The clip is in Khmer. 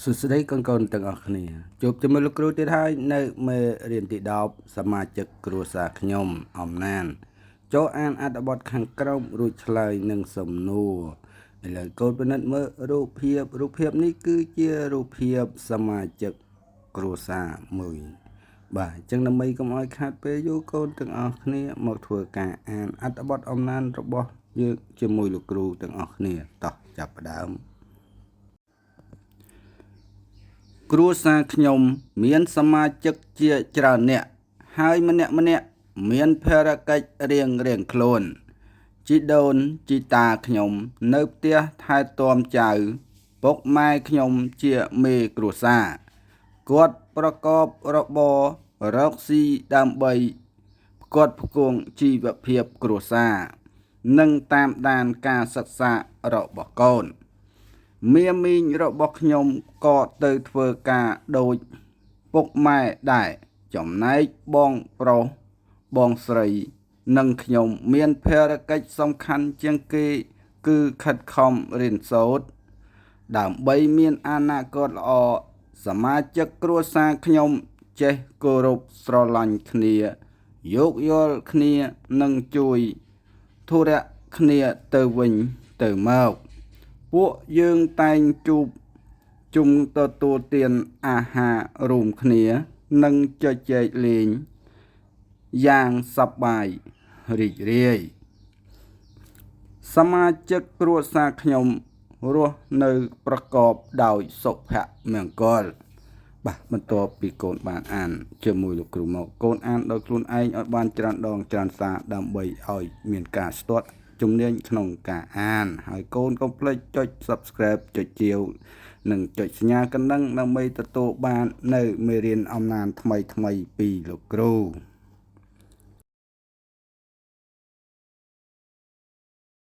សួស្តីកូនៗទាំងអស់គ្នាជួបជាមួយលោកគ្រូទៀតហើយនៅមេរៀនទី10សមាជិកគ្រួសារខ្ញុំអំណានចូលអានអត្ថបទខាងក្រោមរួចឆ្លើយនឹងសំណួរឥឡូវកូនពិនិត្យមើលរូបភាពនេះគឺជារូបភាពសមាជិកគ្រួសារមួយបាទអញ្ចឹងដើម្បីកុំឲ្យខាតពេលយូរកូនទាំងអស់គ្នាមកធ្វើការអានអត្ថបទអំណានរបស់យើងជាមួយលោកគ្រូទាំងអស់គ្នាតោះចាប់ផ្ដើមគ្រួសារខ្ញុំមានសមាជិកជាច្រើនអ្នកហើយម្នាក់មានភារកិច្ចរៀងខ្លួនជីដូនជីតាខ្ញុំនៅផ្ទះថែទាំចៅពុកម៉ែខ្ញុំជាមេគ្រួសារគាត់ប្រកបរបររកស៊ីដើម្បីផ្គត់ផ្គង់ជីវភាពគ្រួសារនិងតាមដានការសិក្សារបស់កូនមីងរបស់ខ្ញុំក៏ទៅធ្វើការដូចពុកម៉ែដែរចំណែកបងប្រុសបងស្រីនិងខ្ញុំមានភារកិច្ចសំខាន់ជាងគេគឺខិតខំរៀនសូត្រដើម្បីមានអនាគតល្អសមាជិកគ្រួសារខ្ញុំចេះគោរពស្រឡាញ់គ្នាយោគយល់គ្នានិងជួយធុរៈគ្នាទៅវិញទៅមកពួកយើងតែងជួបជុំទទួលទានអាហាររួមគ្នានិងជជែកលេងយ៉ាងសប្បាយរីករាយសមាជិកគ្រួសារខ្ញុំរស់នៅប្រកបដោយសុភមង្គលបាទបន្ទាប់ពីកូនបានអានជាមួយលោកគ្រូមកកូនអានដោយខ្លួនឯងឲ្យបានច្រើនដងច្រើនសារដើម្បីឲ្យមានការស្ទាត់ជំនាញក្នុងការអានហើយកូនកុំភ្លេចចុច Subscribe ចុចជាវនិងចុចសញ្ញាកណ្ដឹងដើម្បីទទួលបាននៅមេរៀនអំណានថ្មីពីលោកគ្រូ